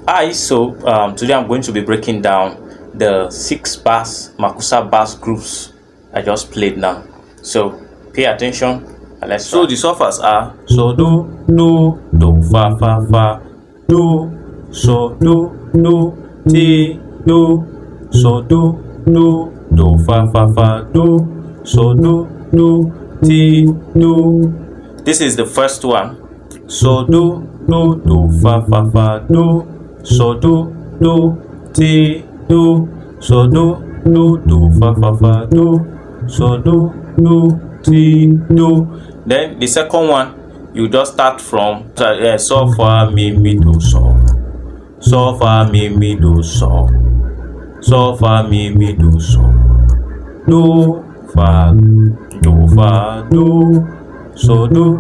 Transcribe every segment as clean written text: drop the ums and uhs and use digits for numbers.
Hi, so today I'm going to be breaking down the 6 bass Makossa bass groups I just played now. So pay attention and let's start. So the sophas are so do fa fa fa do so do ti do so do fa fa fa do so do ti do. This is the first one. So do fa fa fa do so do ti do so do fa fa fa do so do ti do. Then the second one, you just start from so fa mi do so fa mi do so fa mi do so do fa do so do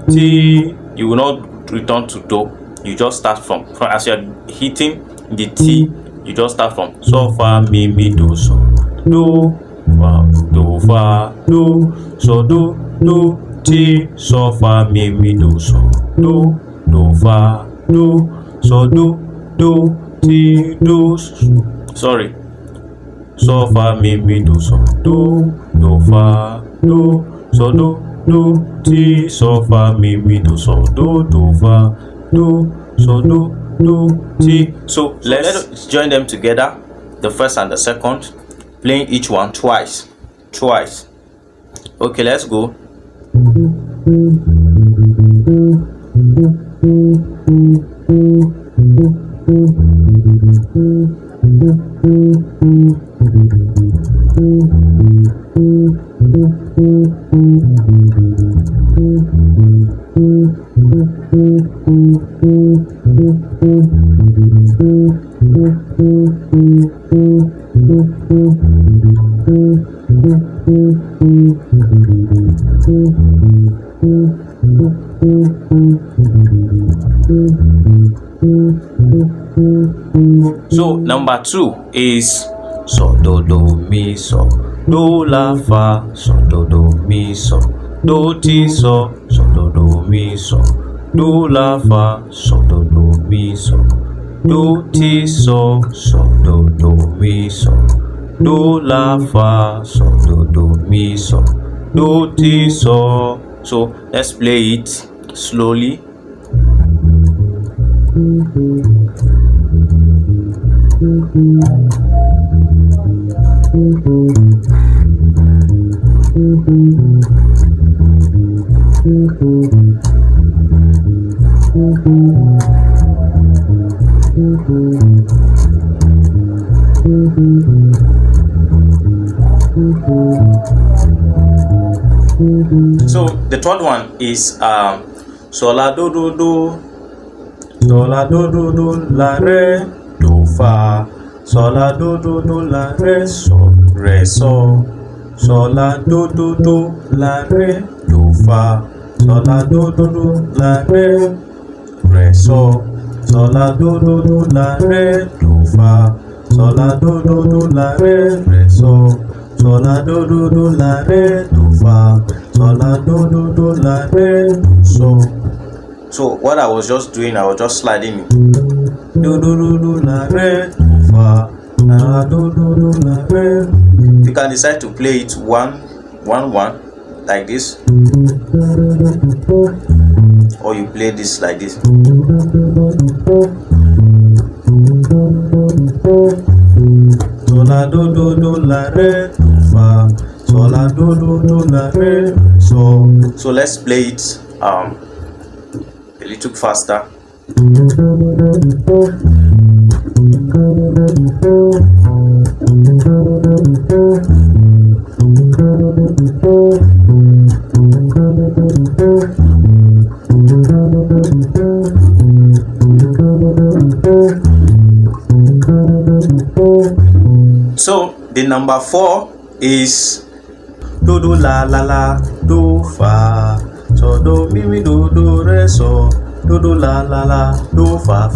ti. You will not return to do. You just start from as you're hitting the T, you just start from so fa mi do so do fa do so do ti so fa mi do so do fa do so do ti do. Sorry, so fa mi do so do fa do so do ti so fa mi do so do fa do so do ti. So let's join them together, the first and the second, playing each one twice. Okay, let's go. So number 2 is so do mi so do la fa so do mi so do ti so do mi so do la fa so do mi so do ti so do mi so do la fa so do mi so do ti so. So let's play it slowly. So the third one is so la do so la do la re do fa sol la do la re sol sol la do la re do fa sol la do la re sol la do la re do fa sol la do la re sol la do la re do fa sol la do la re do so. So what I was just doing, I was just sliding it. Do la re do fa la do la re. You can decide to play it 1 1 1 like this, or you play this like this. So la do la re do fa so la do la re so. So let's play it a little faster. So the number 4 is do la do fa so do mi do re so do la do fa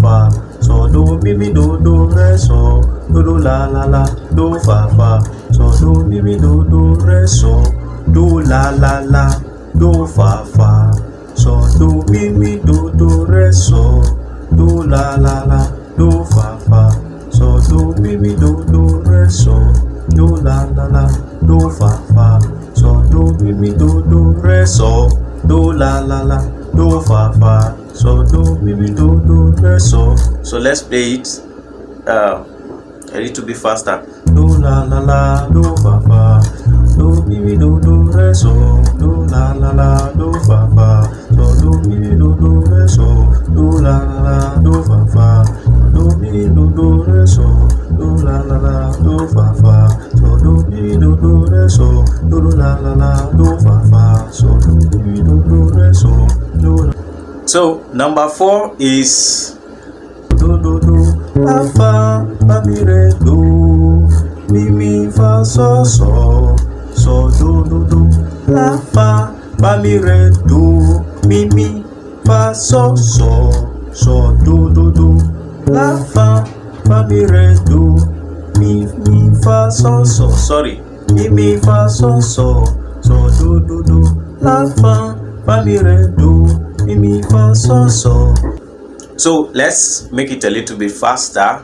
so do mi do re so do la do fa so do mi do re so do la do fa so do mi do re so do la do fa so do mi do re so do la do fa so do mi do re so do la do fa so do mi do re so. So let's play it a little bit faster. Do la do fa do mi do re so do la do fa so do mi do re so do la do fa do mi do re so do la do fa so do mi do re so do la do fa so do mi do re so do. So number 4 is do la fa mi re do mi fa so do la fa mi re do mi fa so do la fa mi re do mi fa so sorry mi fa so do la fa mi re do mi fa so. So let's make it a little bit faster.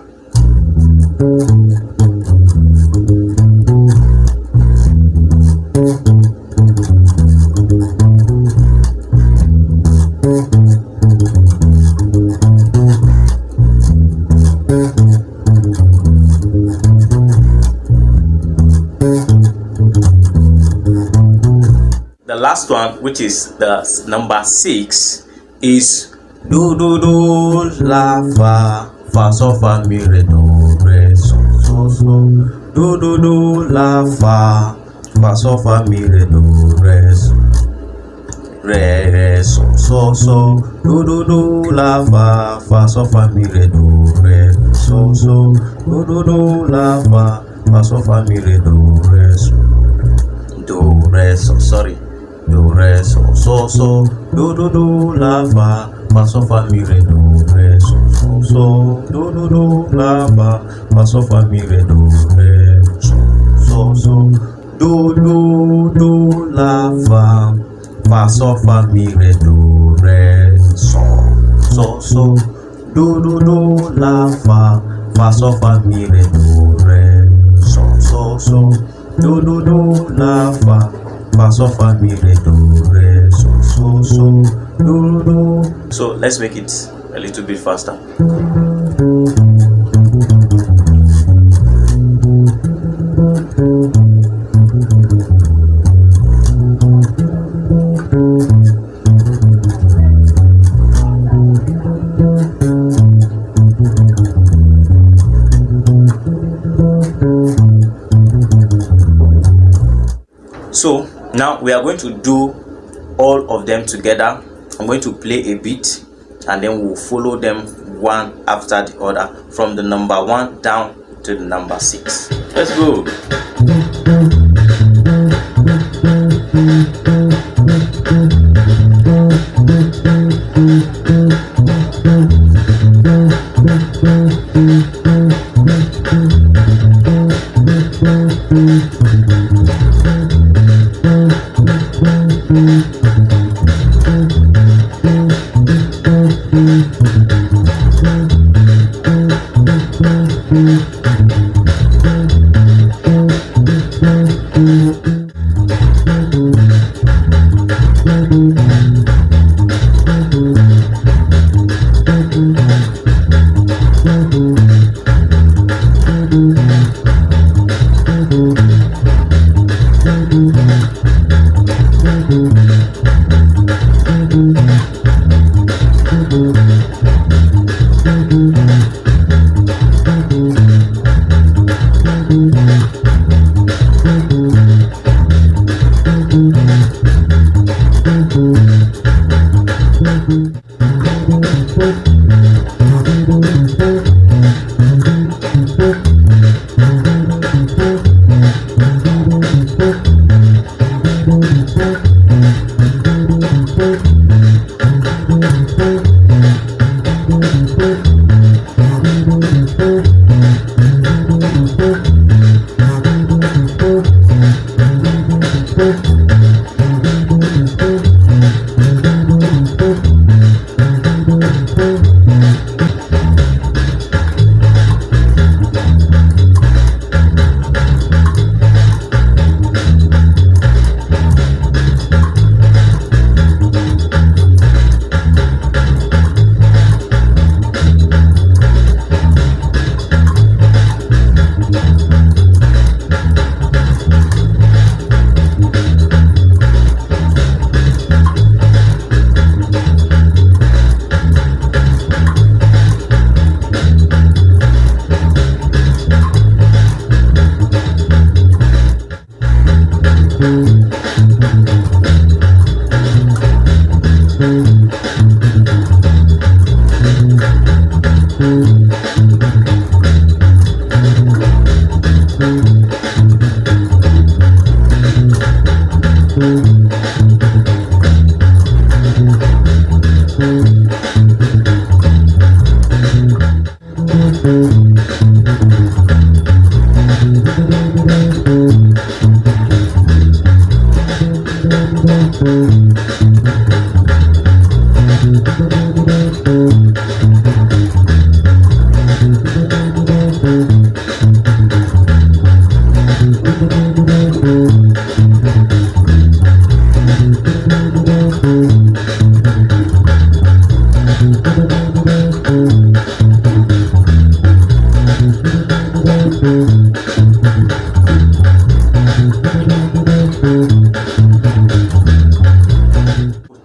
The last one, which is the number 6, is do la fa so fa mi re do re so do la fa so fa mi re do re so do la fa so fa mi re do re so do la fa so fa mi re do re so sorry do re so do la fa so fa mi re do re so do la fa so fa mi re do re so do la fa so fa mi re do re so do la fa so fa mi re do re so do la fa so fa mi re do re so do. So let's make it a little bit faster. So now we are going to do all of them together. I'm going to play a beat and then we'll follow them one after the other from the number 1 down to the number 6. Let's go.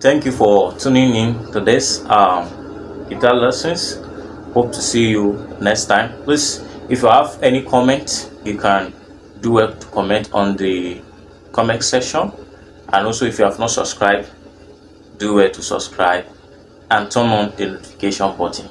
Thank you for tuning in to this guitar lessons. Hope to see you next time. Please, if you have any comment, you can do it to comment on the comment section. And also, if you have not subscribed, do it to subscribe and turn on the notification button.